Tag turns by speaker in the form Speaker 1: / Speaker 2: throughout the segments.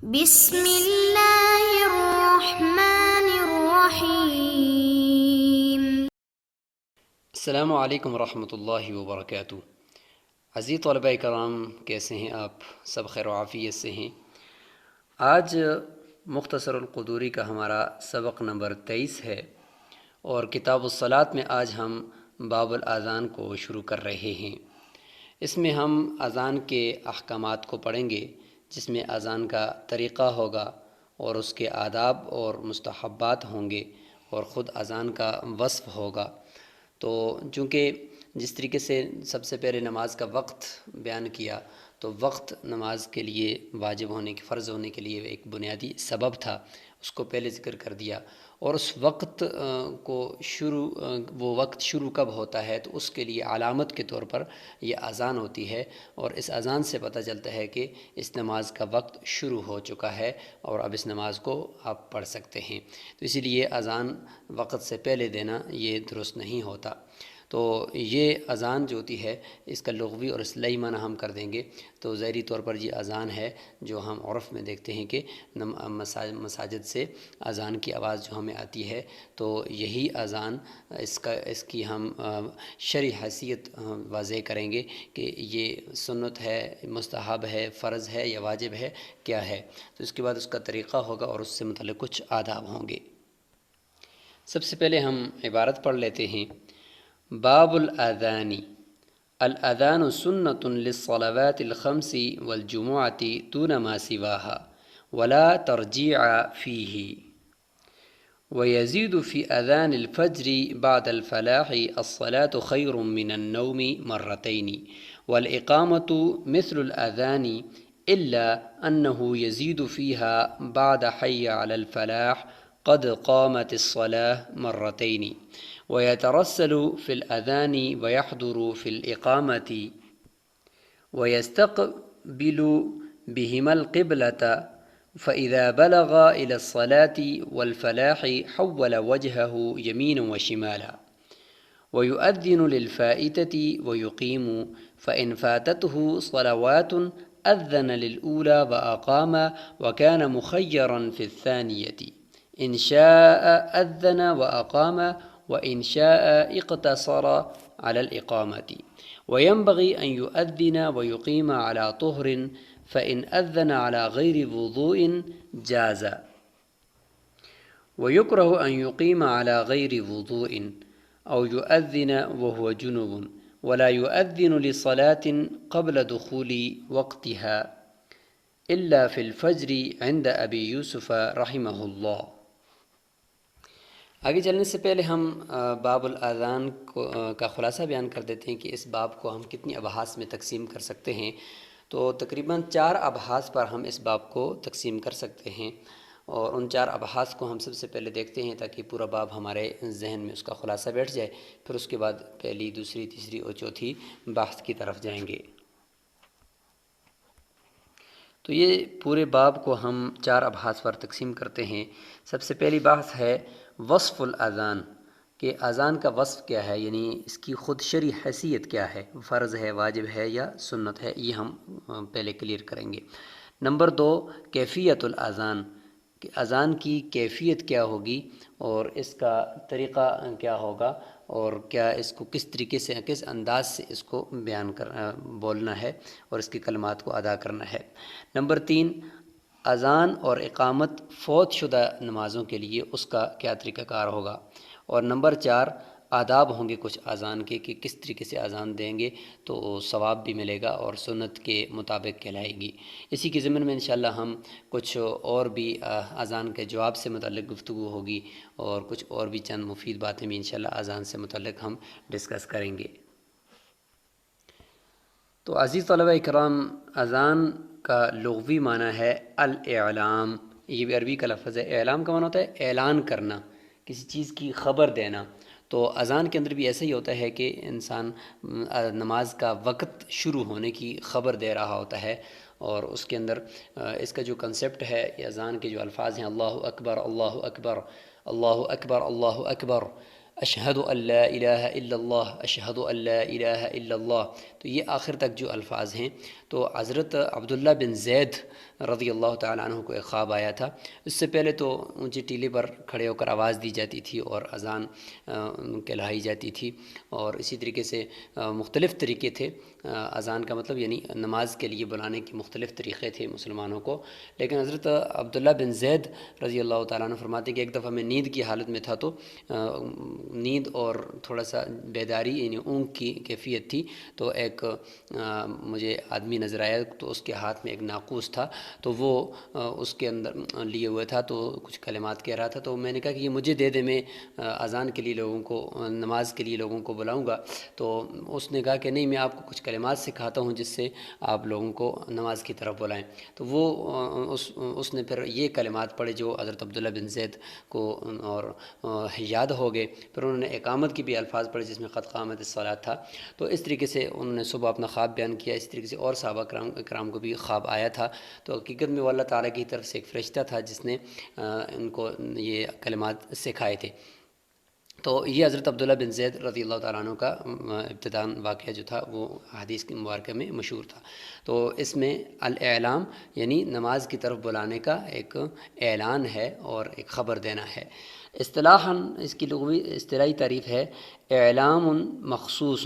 Speaker 1: بسم اللہ الرحمن الرحیم۔
Speaker 2: السلام علیکم ورحمۃ اللہ وبرکاتہ۔ عزیز طلباء کرام، کیسے ہیں آپ؟ سب خیر و عافیت سے ہیں؟ آج مختصر القدوری کا ہمارا سبق نمبر 23 ہے، اور کتاب الصلاۃ میں آج ہم باب الاذان کو شروع کر رہے ہیں۔ اس میں ہم اذان کے احکامات کو پڑھیں گے، جس میں اذان کا طریقہ ہوگا اور اس کے آداب اور مستحبات ہوں گے، اور خود اذان کا وصف ہوگا۔ تو چونکہ جس طریقے سے سب سے پہلے نماز کا وقت بیان کیا، تو وقت نماز کے لیے واجب ہونے کے، فرض ہونے کے لیے ایک بنیادی سبب تھا، اس کو پہلے ذکر کر دیا۔ اور اس وقت کو وہ وقت شروع کب ہوتا ہے، تو اس کے لیے علامت کے طور پر یہ اذان ہوتی ہے، اور اس اذان سے پتہ چلتا ہے کہ اس نماز کا وقت شروع ہو چکا ہے اور اب اس نماز کو آپ پڑھ سکتے ہیں۔ تو اسی لیے اذان وقت سے پہلے دینا یہ درست نہیں ہوتا۔ تو یہ اذان جو ہوتی ہے، اس کا لغوی اور اصطلاحی معنی ہم کر دیں گے تو ظاہری طور پر یہ اذان ہے جو ہم عرف میں دیکھتے ہیں کہ مساجد سے اذان کی آواز جو ہمیں آتی ہے، تو یہی اذان اس کی ہم شرعی حیثیت واضح کریں گے کہ یہ سنت ہے، مستحب ہے، فرض ہے یا واجب ہے، کیا ہے۔ تو اس کے بعد اس کا طریقہ ہوگا اور اس سے متعلق کچھ آداب ہوں گے۔ سب سے پہلے ہم عبارت پڑھ لیتے ہیں۔ باب الاذان: الاذان سنة للصلوات الخمس والجمعة دون ما سواها ولا ترجيع فيه، ويزيد في أذان الفجر بعد الفلاح الصلاة خير من النوم مرتين، والإقامة مثل الأذان إلا أنه يزيد فيها بعد حي على الفلاح قد قامت الصلاة مرتين، ويترسل في الأذان ويحضر في الإقامة، ويستقبل بهما القبلة، فإذا بلغ إلى الصلاة والفلاح حول وجهه يمينا وشمالا، ويؤذن للفائتة ويقيم، فإن فاتته صلوات أذن للأولى وأقام، وكان مخيرا في الثانية، إن شاء أذن وأقام، وإن شاء اقتصر على الإقامة، وينبغي أن يؤذن ويقيم على طهر، فإن أذن على غير وضوء جاز، ويكره أن يقيم على غير وضوء أو يؤذن وهو جنوب، ولا يؤذن لصلاة قبل دخول وقتها إلا في الفجر عند أبي يوسف رحمه الله۔ آگے چلنے سے پہلے ہم باب الاذان کا خلاصہ بیان کر دیتے ہیں کہ اس باب کو ہم کتنی ابحاث میں تقسیم کر سکتے ہیں۔ تو تقریباً 4 ابحاث پر ہم اس باب کو تقسیم کر سکتے ہیں، اور ان 4 ابحاث کو ہم سب سے پہلے دیکھتے ہیں تاکہ پورا باب ہمارے ذہن میں اس کا خلاصہ بیٹھ جائے، پھر اس کے بعد پہلی، دوسری، تیسری اور چوتھی بحث کی طرف جائیں گے۔ تو یہ پورے باب کو ہم 4 ابحاث پر تقسیم کرتے ہیں۔ سب سے پہلی بحث ہے وصف الاذان، کہ اذان کا وصف کیا ہے، یعنی اس کی خود شرعی حیثیت کیا ہے، فرض ہے، واجب ہے یا سنت ہے، یہ ہم پہلے کلیئر کریں گے۔ نمبر 2، کیفیت الاذان، کہ اذان کی کیفیت کیا ہوگی اور اس کا طریقہ کیا ہوگا، اور کیا اس کو کس طریقے سے، کس انداز سے اس کو بولنا ہے اور اس کی کلمات کو ادا کرنا ہے۔ نمبر 3، اذان اور اقامت فوت شدہ نمازوں کے لیے اس کا کیا طریقہ کار ہوگا۔ اور نمبر 4، آداب ہوں گے کچھ اذان کے کہ کس طریقے سے اذان دیں گے تو ثواب بھی ملے گا اور سنت کے مطابق کہلائے گی۔ اسی کے ضمن میں انشاءاللہ ہم کچھ اور بھی اذان کے جواب سے متعلق گفتگو ہوگی، اور کچھ اور بھی چند مفید باتیں بھی انشاءاللہ اذان سے متعلق ہم ڈسکس کریں گے۔ تو عزیز طلبہ اکرام، اذان کا لغوی معنی ہے الاعلام، یہ بھی عربی کا لفظ ہے۔ اعلام کا معنی ہوتا ہے اعلان کرنا، کسی چیز کی خبر دینا۔ تو اذان کے اندر بھی ایسا ہی ہوتا ہے کہ انسان نماز کا وقت شروع ہونے کی خبر دے رہا ہوتا ہے، اور اس کے اندر اس کا جو کنسیپٹ ہے، اذان کے جو الفاظ ہیں، اللہ اکبر، اللہ اکبر، اللہ اکبر، اللہ اکبر، اشہد ان لا الہ الا اللہ، اشہد ان لا الہ الا اللہ، تو یہ آخر تک جو الفاظ ہیں، تو حضرت عبداللہ بن زید رضی اللہ تعالیٰ عنہ کو ایک خواب آیا تھا۔ اس سے پہلے تو اونچی ٹیلے پر کھڑے ہو کر آواز دی جاتی تھی اور اذان کہلائی جاتی تھی، اور اسی طریقے سے مختلف طریقے تھے اذان کا مطلب یعنی نماز کے لیے بلانے کے مختلف طریقے تھے مسلمانوں کو۔ لیکن حضرت عبداللہ بن زید رضی اللہ تعالیٰ عنہ فرماتے ہیں کہ ایک دفعہ میں نیند کی حالت میں تھا، تو نیند اور تھوڑا سا بیداری یعنی اونگ کی کیفیت تھی، تو ایک مجھے آدمی نظر آیا، تو اس کے ہاتھ میں ایک ناقوس تھا، تو وہ اس کے اندر لیے ہوئے تھا، تو کچھ کلمات کہہ رہا تھا، تو میں نے کہا کہ یہ مجھے دے دے، میں اذان کے لیے لوگوں کو، نماز کے لیے لوگوں کو بلاؤں گا۔ تو اس نے کہا کہ نہیں، میں آپ کو کچھ کلمات سکھاتا ہوں جس سے آپ لوگوں کو نماز کی طرف بلائیں۔ تو وہ اس نے پھر یہ کلمات پڑھے جو حضرت عبداللہ بن زید کو اور یاد ہو گئے۔ پھر انہوں نے اقامت کی بھی الفاظ پڑھے جس میں قد قامت الصلاۃ تھا۔ تو اس طریقے سے انہوں نے صبح اپنا خواب بیان کیا۔ اس طریقے سے اور صحابہ کرام کو بھی خواب آیا تھا، تو حقیقت میں وہ اللہ تعالیٰ کی طرف سے ایک فرشتہ تھا جس نے ان کو یہ کلمات سکھائے تھے۔ تو یہ حضرت عبداللہ بن زید رضی اللہ تعالیٰ عنہ کا ابتداً واقعہ جو تھا وہ حدیث کی مبارکہ میں مشہور تھا۔ تو اس میں الاعلام یعنی نماز کی طرف بلانے کا ایک اعلان ہے اور ایک خبر دینا ہے۔ اصطلاحاً اس کی لغوی اصطلاحی تعریف ہے اعلام مخصوص،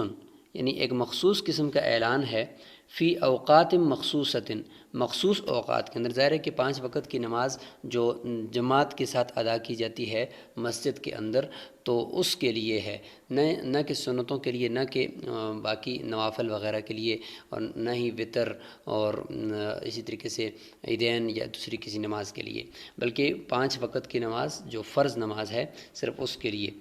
Speaker 2: یعنی ایک مخصوص قسم کا اعلان ہے، فی اوقات مخصوصۃ، مخصوص اوقات کے اندر۔ ظاہر ہے کہ 5 وقت کی نماز جو جماعت کے ساتھ ادا کی جاتی ہے مسجد کے اندر، تو اس کے لیے ہے، نہ کہ سنتوں کے لیے، نہ کہ باقی نوافل وغیرہ کے لیے، اور نہ ہی وطر اور اسی طریقے سے عیدین یا دوسری کسی نماز کے لیے، بلکہ 5 وقت کی نماز جو فرض نماز ہے صرف اس کے لیے۔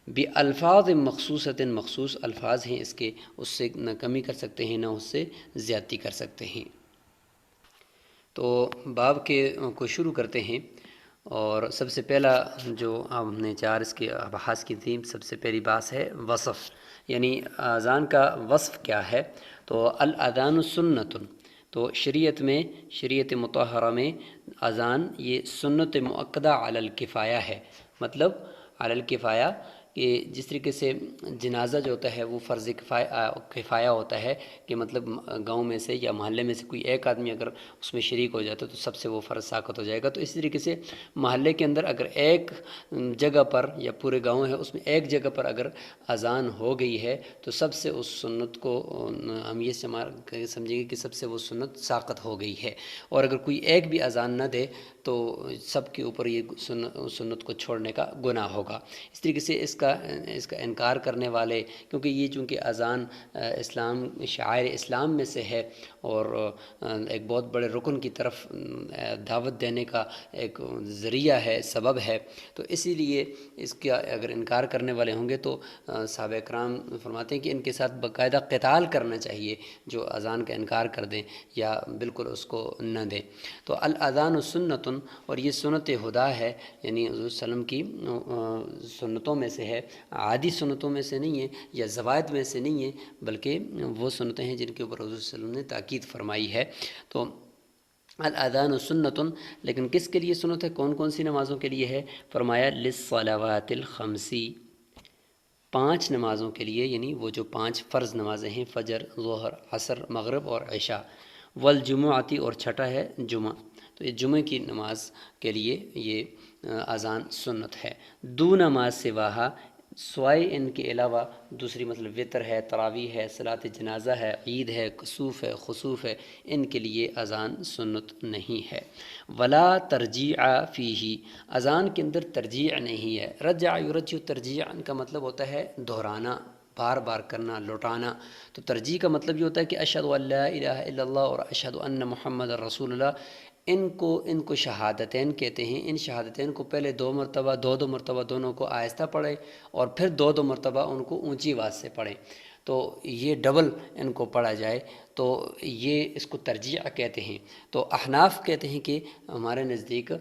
Speaker 2: بالفاظ مخصوصۃ، مخصوص الفاظ ہیں اس کے، اس سے نہ کمی کر سکتے ہیں نہ اس سے زیادتی کر سکتے ہیں۔ تو باب کے کو شروع کرتے ہیں، اور سب سے پہلا جو ہم نے 4 اس کے ابحاث کی تھیم، سب سے پہلی بات ہے وصف، یعنی اذان کا وصف کیا ہے۔ تو الاذان سنت، تو شریعت میں، شریعت مطہرہ میں اذان یہ سنت مؤکدہ علی الکفایہ ہے، مطلب علی الکفایہ کہ جس طریقے سے جنازہ جو ہوتا ہے وہ فرض کفایہ ہوتا ہے، کہ مطلب گاؤں میں سے یا محلے میں سے کوئی ایک آدمی اگر اس میں شریک ہو جاتا ہے تو سب سے وہ فرض ساقط ہو جائے گا۔ تو اسی طریقے سے محلے کے اندر اگر ایک جگہ پر یا پورے گاؤں ہے اس میں ایک جگہ پر اگر اذان ہو گئی ہے تو سب سے اس سنت کو ہم یہ سمجھیں گے کہ سب سے وہ سنت ساقط ہو گئی ہے، اور اگر کوئی ایک بھی اذان نہ دے تو سب کے اوپر یہ سنت کو چھوڑنے کا گناہ ہوگا۔ اس طریقے سے اس کا انکار کرنے والے، کیونکہ یہ چونکہ اذان اسلام، شعائر اسلام میں سے ہے اور ایک بہت بڑے رکن کی طرف دعوت دینے کا ایک ذریعہ ہے، سبب ہے، تو اسی لیے اس کا اگر انکار کرنے والے ہوں گے تو صحابہ کرام فرماتے ہیں کہ ان کے ساتھ باقاعدہ قتال کرنا چاہیے جو اذان کا انکار کر دیں یا بالکل اس کو نہ دیں۔ تو الاذان سنت، اور یہ سنت ہدا ہے، یعنی حضور صلی اللہ علیہ وسلم کی سنتوں میں سے ہے، عادی سنتوں میں سے نہیں ہے یا زوائد میں سے نہیں ہے، بلکہ وہ سنتیں ہیں جن کے اوپر حضور صلی اللہ علیہ وسلم نے تاکید فرمائی ہے۔ تو الاذان سنت، لیکن کس کے لیے سنت ہے، کون کون سی نمازوں کے لیے ہے؟ فرمایا للصلوات الخمس، 5 نمازوں کے لیے، یعنی وہ جو 5 فرض نمازیں ہیں، فجر، ظہر، عصر، مغرب اور عشاء، والجمعۃ، اور چھٹا ہے جمعہ، تو یہ جمعہ کی نماز کے لیے یہ اذان سنت ہے۔ دون ما سواہا، سوائے ان کے علاوہ دوسری، مطلب وطر ہے، تراویح ہے، صلاۃ جنازہ ہے، عید ہے، کسوف ہے، خسوف ہے، ان کے لیے اذان سنت نہیں ہے۔ ولا ترجیع فیہ، اذان کے اندر ترجیع نہیں ہے۔ رجع یرجع، ترجیع کا مطلب ہوتا ہے دہرانا، بار بار کرنا، لوٹانا۔ تو ترجیع کا مطلب یہ ہوتا ہے کہ اشہد ان لا الہ الا اللہ اور اشہد ان محمد رسول اللہ، ان کو شہادتین کہتے ہیں۔ ان شہادتین کو پہلے 2 مرتبہ، 2 مرتبہ دونوں کو آہستہ پڑھیں، اور پھر 2 مرتبہ ان کو اونچی آواز سے پڑھیں، تو یہ ڈبل ان کو پڑھا جائے، تو یہ اس کو ترجیع کہتے ہیں۔ تو احناف کہتے ہیں کہ ہمارے نزدیک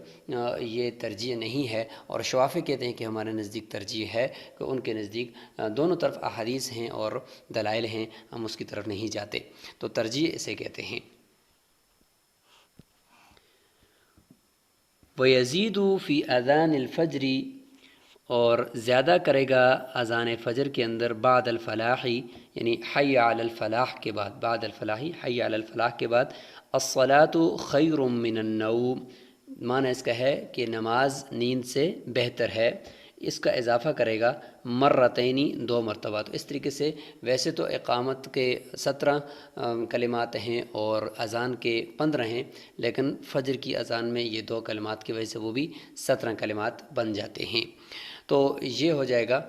Speaker 2: یہ ترجیع نہیں ہے، اور شوافی کہتے ہیں کہ ہمارے نزدیک ترجیح ہے، کہ ان کے نزدیک دونوں طرف احادیث ہیں اور دلائل ہیں، ہم اس کی طرف نہیں جاتے، تو ترجیح اسے کہتے ہیں۔ وَيَزِيدُ فِي أَذَانِ الْفَجْرِ، اور زیادہ کرے گا اذان فجر کے اندر بعد الفلاحی یعنی حی علی الفلاح کے بعد، بعد الفلاحی حی علی الفلاح کے بعد الصلاۃ خیر من النوم، معنی اس کا ہے کہ نماز نیند سے بہتر ہے، اس کا اضافہ کرے گا مرتینی 2 مرتبہ۔ تو اس طریقے سے ویسے تو اقامت کے 17 کلمات ہیں اور اذان کے 15 ہیں، لیکن فجر کی اذان میں یہ 2 کلمات کی وجہ سے وہ بھی 17 کلمات بن جاتے ہیں۔ تو یہ ہو جائے گا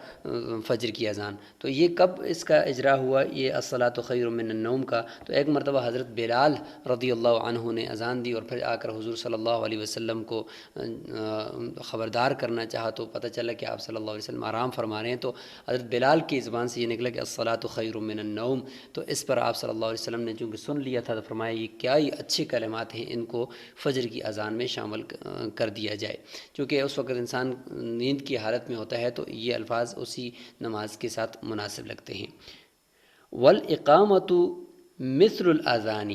Speaker 2: فجر کی اذان۔ تو یہ کب اس کا اجرا ہوا، یہ الصلاۃ خیر من النوم کا؟ تو ایک مرتبہ حضرت بلال رضی اللہ عنہ نے اذان دی اور پھر آ کر حضور صلی اللہ علیہ وسلم کو خبردار کرنا چاہا، تو پتہ چلا کہ آپ صلی اللہ علیہ وسلم آرام فرما رہے ہیں، تو حضرت بلال کی زبان سے یہ نکلا کہ الصلاۃ خیر من النوم۔ تو اس پر آپ صلی اللہ علیہ وسلم نے چونکہ سن لیا تھا تو فرمایا یہ کیا ہی اچھے کلمات ہیں، ان کو فجر کی اذان میں شامل کر دیا جائے، چونکہ اس وقت انسان نیند کی حالت میں ہوتا ہے تو یہ الفاظ اسی نماز کے ساتھ مناسب لگتے ہیں۔ والاقامۃ مثل الاذان،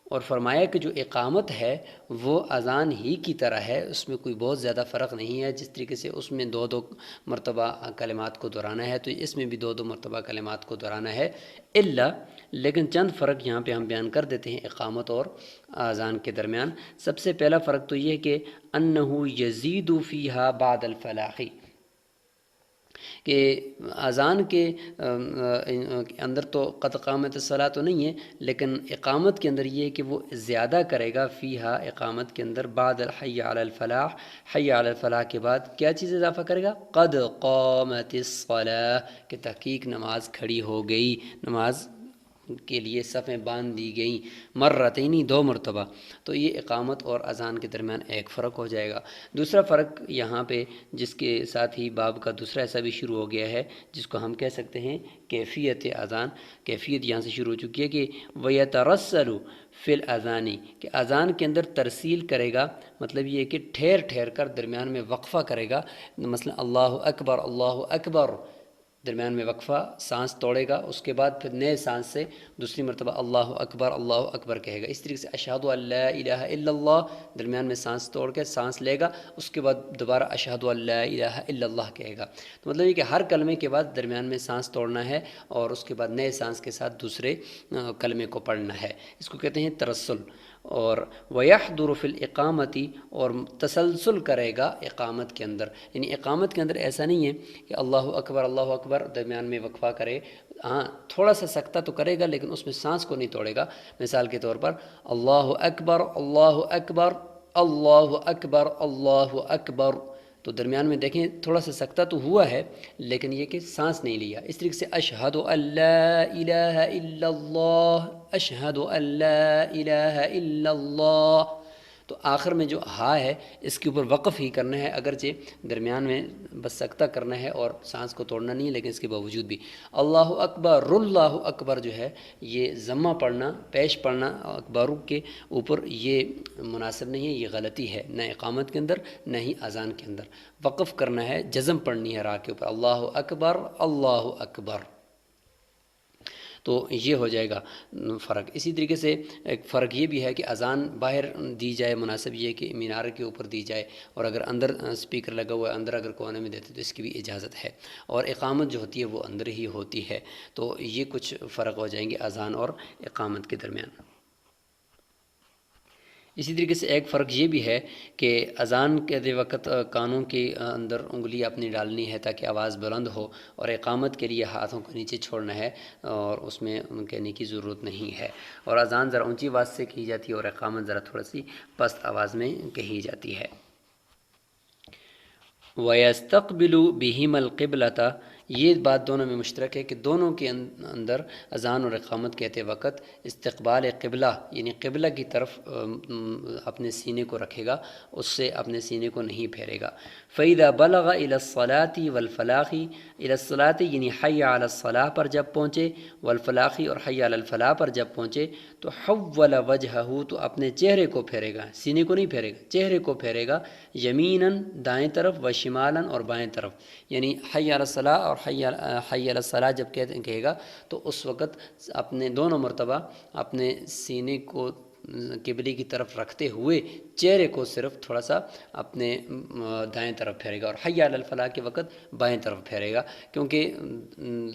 Speaker 2: اور فرمایا کہ جو اقامت ہے وہ اذان ہی کی طرح ہے، اس میں کوئی بہت زیادہ فرق نہیں ہے۔ جس طریقے سے اس میں 2 مرتبہ کلمات کو دہرانا ہے تو اس میں بھی 2 مرتبہ کلمات کو دہرانا ہے، الا لیکن چند فرق یہاں پہ ہم بیان کر دیتے ہیں اقامت اور اذان کے درمیان۔ سب سے پہلا فرق تو یہ ہے کہ انہ یزید فیہا بعد الفلاح، کہ اذان کے اندر تو قد قامت الصلاۃ تو نہیں ہے، لیکن اقامت کے اندر یہ ہے کہ وہ زیادہ کرے گا فیہا، اقامت کے اندر بعد الحی علی الفلاح، حی علی الفلاح کے بعد کیا چیز اضافہ کرے گا؟ قد قامت الصلاۃ، کہ تحقیق نماز کھڑی ہو گئی، نماز کے لیے صفیں باندھ دی گئیں، مرتینی 2 مرتبہ۔ تو یہ اقامت اور اذان کے درمیان ایک فرق ہو جائے گا۔ دوسرا فرق یہاں پہ جس کے ساتھ ہی باب کا دوسرا حصہ بھی شروع ہو گیا ہے، جس کو ہم کہہ سکتے ہیں کیفیت اذان، کیفیت یہاں سے شروع ہو چکی ہے کہ وَيَتَرَسَّلُ فِي الْأَذَانِ، کہ اذان کے اندر ترسیل کرے گا، مطلب یہ کہ ٹھہر ٹھہر کر درمیان میں وقفہ کرے گا، مثلا اللہ اکبر اللہ اکبر، درمیان میں وقفہ سانس توڑے گا، اس کے بعد پھر نئے سانس سے دوسری مرتبہ اللہ اکبر کہے گا۔ اس طریقے سے اشہد ان لا الہ الا اللہ، درمیان میں سانس توڑ کے سانس لے گا، اس کے بعد دوبارہ اشہد ان لا الہ الا اللہ کہے گا۔ تو مطلب یہ کہ ہر کلمے کے بعد درمیان میں سانس توڑنا ہے اور اس کے بعد نئے سانس کے ساتھ دوسرے کلمے کو پڑھنا ہے، اس کو کہتے ہیں ترسل۔ اور وَيَحْضُرُ فِي الْإِقَامَةِ، اور تسلسل کرے گا اقامت کے اندر، یعنی اقامت کے اندر ایسا نہیں ہے کہ اللہ اکبر درمیان میں وقفہ کرے، ہاں تھوڑا سا سکتہ تو کرے گا لیکن اس میں سانس کو نہیں توڑے گا۔ مثال کے طور پر اللہ اکبر اللہ اکبر اللہ اکبر اللہ اکبر، تو درمیان میں دیکھیں تھوڑا سا سکتہ تو ہوا ہے لیکن یہ کہ سانس نہیں لیا۔ اس طریقے سے اشہد ان لا الہ الا اللہ، اشہد ان لا الہ الا اللہ، تو آخر میں جو ہا ہے اس کے اوپر وقف ہی کرنا ہے، اگرچہ درمیان میں بس سکتہ کرنا ہے اور سانس کو توڑنا نہیں ہے، لیکن اس کے باوجود بھی اللہ اکبر جو ہے یہ ضمہ پڑھنا، پیش پڑھنا اکبروں کے اوپر، یہ مناسب نہیں ہے، یہ غلطی ہے، نہ اقامت کے اندر نہ ہی اذان کے اندر۔ وقف کرنا ہے، جزم پڑھنی ہے را کے اوپر، اللہ اکبر اللہ اکبر، تو یہ ہو جائے گا فرق۔ اسی طریقے سے ایک فرق یہ بھی ہے کہ اذان باہر دی جائے، مناسب یہ ہے کہ مینار کے اوپر دی جائے، اور اگر اندر اسپیکر لگا ہوا ہے اندر اگر کونے میں دیتے تو اس کی بھی اجازت ہے، اور اقامت جو ہوتی ہے وہ اندر ہی ہوتی ہے۔ تو یہ کچھ فرق ہو جائیں گے اذان اور اقامت کے درمیان۔ اسی طریقے سے ایک فرق یہ بھی ہے کہ اذان کے وقت کانوں کے اندر انگلی اپنی ڈالنی ہے تاکہ آواز بلند ہو، اور اقامت کے لیے ہاتھوں کو نیچے چھوڑنا ہے اور اس میں کہنے کی ضرورت نہیں ہے، اور اذان ذرا اونچی آواز سے کہی جاتی ہے اور اقامت ذرا تھوڑا سی پست آواز میں کہی جاتی ہے۔ وَيَسْتَقْبِلُ بِهِمَا الْقِبْلَةَ، یہ بات دونوں میں مشترک ہے کہ دونوں کے اندر اذان اور اقامت کہتے وقت استقبال قبلہ، یعنی قبلہ کی طرف اپنے سینے کو رکھے گا، اس سے اپنے سینے کو نہیں پھیرے گا۔ فَإِذَا بَلَغَ إِلَى الصَّلَاةِ وَالْفَلَاحِ، إِلَى الصَّلَاةِ یعنی حی علی الصلاح پر جب پہنچے، والفلاح اور حی علی الفلاح پر جب پہنچے، تو حول وجہہ، تو اپنے چہرے کو پھیرے گا، سینے کو نہیں پھیرے گا، چہرے کو پھیرے گا، یمیناً دائیں طرف و شمالاً اور بائیں طرف، یعنی حی علی الصلاح اور حی علی الصلاح جب کہے گا تو اس وقت اپنے دونوں مرتبہ اپنے سینے کو قبلے کی طرف رکھتے ہوئے چہرے کو صرف تھوڑا سا اپنے دائیں طرف پھیرے گا، اور حی علی الفلاح کے وقت بائیں طرف پھیرے گا، کیونکہ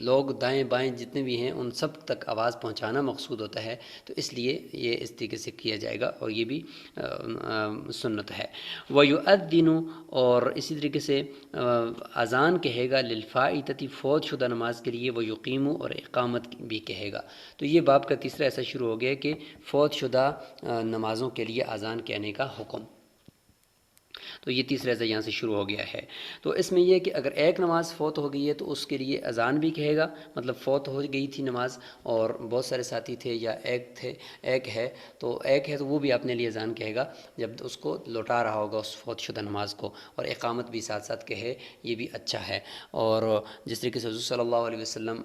Speaker 2: لوگ دائیں بائیں جتنے بھی ہیں ان سب تک آواز پہنچانا مقصود ہوتا ہے، تو اس لیے یہ اس طریقے سے کیا جائے گا، اور یہ بھی سنت ہے۔ وَيُؤَذِّنُ، اور اسی طریقے سے اذان کہے گا للفائتۃ، فوت شدہ نماز کے لیے، وَيُقِیمُ، اور اقامت بھی کہے گا۔ تو یہ باب کا تیسرا ایسا شروع ہو گیا کہ فوت شدہ نمازوں کے لیے اذان کہنے کا حکم، تو یہ تیسرا ایسا یہاں سے شروع ہو گیا ہے۔ تو اس میں یہ کہ اگر ایک نماز فوت ہو گئی ہے تو اس کے لیے اذان بھی کہے گا، مطلب فوت ہو گئی تھی نماز اور بہت سارے ساتھی تھے یا ایک ہے تو وہ بھی اپنے لیے اذان کہے گا جب اس کو لوٹا رہا ہوگا اس فوت شدہ نماز کو، اور اقامت بھی ساتھ ساتھ کہے، یہ بھی اچھا ہے۔ اور جس طریقے سے حضور صلی اللہ علیہ وسلم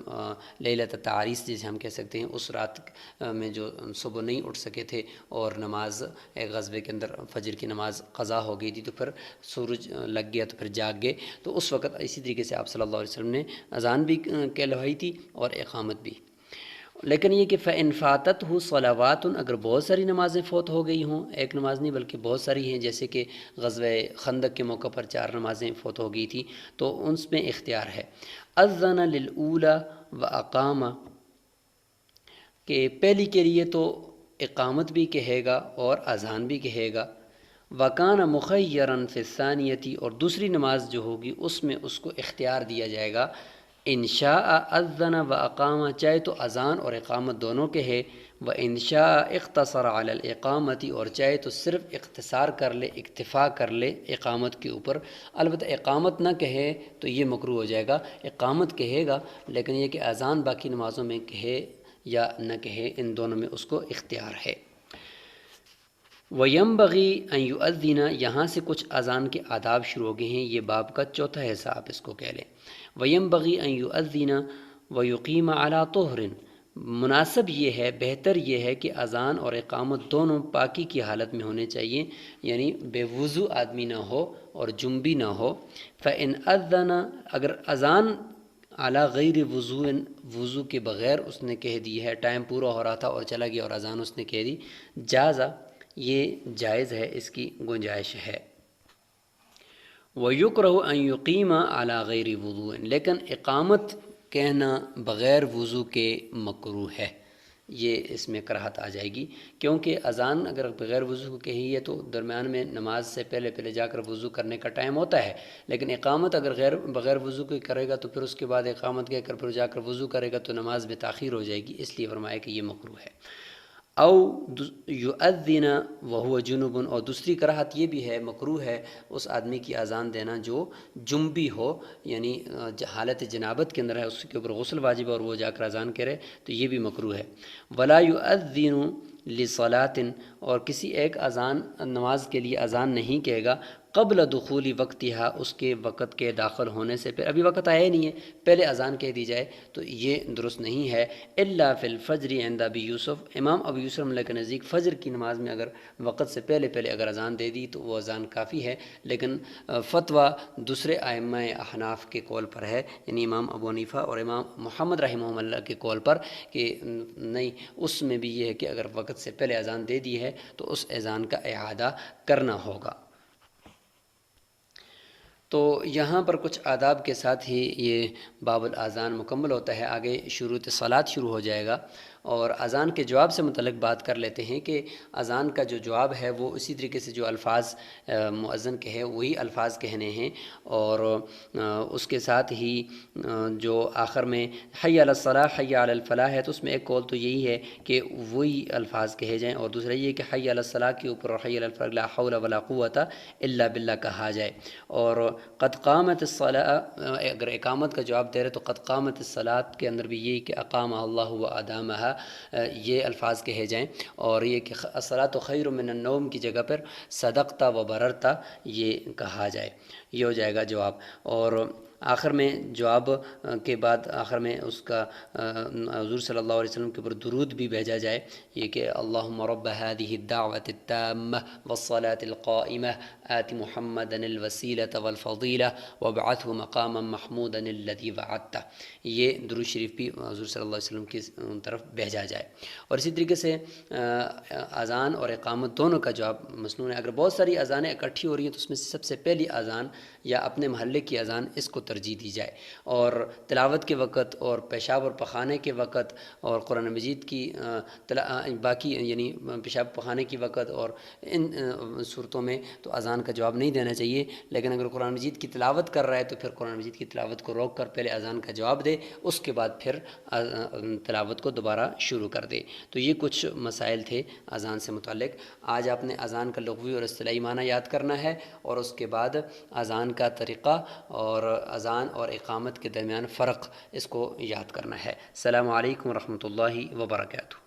Speaker 2: لیلۃ التعریس جسے ہم کہہ سکتے ہیں، اس رات میں جو صبح نہیں اٹھ سکے تھے اور نماز ایک غزوے کے اندر فجر کی نماز قضا ہو گئی تھی، تو پھر سورج لگ گیا تو پھر جاگ گئے، تو اس وقت اسی طریقے سے آپ صلی اللہ علیہ وسلم نے اذان بھی کہلوائی تھی اور اقامت بھی۔ لیکن یہ کہ فَإِنْ فَاتَتْهُ صَلَوَاتٌ، اگر بہت ساری نمازیں فوت ہو گئی ہوں، ایک نماز نہیں بلکہ بہت ساری ہیں، جیسے کہ غزوہ خندق کے موقع پر 4 نمازیں فوت ہو گئی تھی، تو ان میں اختیار ہے اذن للأولی وأقام، کہ پہلی کے لیے تو اقامت بھی کہے گا اور اذان بھی کہے گا، وَكَانَ مُخَيَّرًا فِي الثَّانِيَةِ، اور دوسری نماز جو ہوگی اس میں اس کو اختیار دیا جائے گا، ان شاء اذن و اقامہ، چاہے تو اذان اور اقامت دونوں کہے، و ان شاء اقتصر علی الاقامت، اور چاہے تو صرف اختصار کر لے، اکتفا کر لے اقامت کے اوپر۔ البتہ اقامت نہ کہے تو یہ مکروہ ہو جائے گا، اقامت کہے گا، لیکن یہ کہ اذان باقی نمازوں میں کہے یا نہ کہے، ان دونوں میں اس کو اختیار ہے۔ وَيَنبَغِي أَن يُؤَذِّنَ، یہاں سے کچھ اذان کے آداب شروع ہو گئے ہیں، یہ باب کا چوتھا حصہ آپ اس کو کہہ لیں۔ وَيَنبَغِي أَن يُؤَذِّنَ وَيُقِيمَ عَلَى طُهْرٍ، مناسب یہ ہے، بہتر یہ ہے کہ اذان اور اقامت دونوں پاکی کی حالت میں ہونے چاہیے، یعنی بے وضو آدمی نہ ہو اور جنبی نہ ہو۔ فَإِنْ أَذَّنَ، اگر اذان اعلیٰ غیر وضو کے بغیر اس نے کہہ دی ہے، ٹائم پورا ہو رہا تھا اور چلا گیا اور اذان اس نے کہہ دی، جازہ، یہ جائز ہے، اس کی گنجائش ہے۔ وَيُكْرَهُ أَن يُقِيمَ عَلَى غَيْرِ وُضُوءٍ، لیکن اقامت کہنا بغیر وضو کے مکروہ ہے، یہ اس میں کراہت آ جائے گی، کیونکہ اذان اگر بغیر وضو کو کہی ہے تو درمیان میں نماز سے پہلے جا کر وضو کرنے کا ٹائم ہوتا ہے، لیکن اقامت اگر بغیر وضو کو کرے گا تو پھر اس کے بعد اقامت کہہ کر پھر جا کر وضو کرے گا تو نماز میں تاخیر ہو جائے گی، اس لیے فرمایا کہ یہ مکروہ ہے۔ او یؤذن وہو جنب، اور دوسری کراہت یہ بھی ہے، مکروہ ہے اس آدمی کی اذان دینا جو جنبی ہو، یعنی حالت جنابت کے اندر ہے، اس کے اوپر غسل واجب ہے اور وہ جا کر اذان کرے، تو یہ بھی مکروہ ہے۔ ولا یؤذن لصلاۃ، اور کسی ایک اذان نماز کے لیے اذان نہیں کہے گا قبل دخول وقتها، اس کے وقت کے داخل ہونے سے پہلے، ابھی وقت آیا ہی نہیں ہے، پہلے اذان کہہ دی جائے تو یہ درست نہیں ہے۔ الا فی الفجر عند ابی یوسف، امام ابو یوسف رحمۃ اللہ کے نزدیک فجر کی نماز میں اگر وقت سے پہلے اگر اذان دے دی تو وہ اذان کافی ہے، لیکن فتویٰ دوسرے ائمہ احناف کے قول پر ہے، یعنی امام ابو حنیفہ اور امام محمد رحمہ اللہ کے قول پر، کہ نہیں، اس میں بھی یہ ہے کہ اگر وقت سے پہلے اذان دے دی ہے تو اس اذان کا اعادہ کرنا ہوگا۔ تو یہاں پر کچھ آداب کے ساتھ ہی یہ باب الاذان مکمل ہوتا ہے، آگے شروط صلاۃ شروع ہو جائے گا، اور اذان کے جواب سے متعلق بات کر لیتے ہیں کہ اذان کا جو جواب ہے وہ اسی طریقے سے جو الفاظ مؤذن کہے وہی الفاظ کہنے ہیں، اور اس کے ساتھ ہی جو آخر میں حی علی الصلاح حی علی الفلاح ہے تو اس میں ایک قول تو یہی ہے کہ وہی الفاظ کہے جائیں، اور دوسرا یہ کہ حی علی الصلاح کے اوپر اور حی علی الفلاح لا حول ولا قوۃ الا باللہ کہا جائے، اور قد قامت الصلاۃ اگر اقامت کا جواب دے رہے تو قد قامت الصلاۃ کے اندر بھی یہی کہ اقام اللہ و ادامہا، یہ الفاظ کہے جائیں، اور یہ کہ الصلاۃ خیر من النوم کی جگہ پر صدقتا و بررتا یہ کہا جائے، یہ ہو جائے گا جواب۔ اور آخر میں جواب کے بعد آخر میں اس کا حضور صلی اللہ علیہ وسلم کے اوپر درود بھی بھیجا جائے، یہ کہ اللہم رب هذه الدعوة التامة والصلاة القائمة آت محمدا الوسیلة والفضیلہ وابعثه مقاما محمودا الذی وعدتہ، یہ درود شریف بھی حضور صلی اللہ علیہ وسلم کی طرف بھیجا جائے۔ اور اسی طریقے سے اذان اور اقامت دونوں کا جواب مسنون ہے۔ اگر بہت ساری اذانیں اکٹھی ہو رہی ہیں تو اس میں سے سب سے پہلی اذان یا اپنے محلے کی اذان، اس کو ترجیح دی جائے، اور تلاوت کے وقت اور پیشاب اور پخانے کے وقت اور قرآن مجید کی باقی یعنی پیشاب پخانے کی وقت اور ان صورتوں میں تو اذان کا جواب نہیں دینا چاہیے، لیکن اگر قرآن مجید کی تلاوت کر رہا ہے تو پھر قرآن مجید کی تلاوت کو روک کر پہلے اذان کا جواب دے، اس کے بعد پھر تلاوت کو دوبارہ شروع کر دے۔ تو یہ کچھ مسائل تھے اذان سے متعلق۔ آج آپ نے اذان کا لغوی اور اصطلاحی معنی یاد کرنا ہے، اور اس کے بعد اذان کا طریقہ اور اذان اور اقامت کے درمیان فرق اس کو یاد کرنا ہے۔ السلام علیکم ورحمۃ اللہ وبرکاتہ۔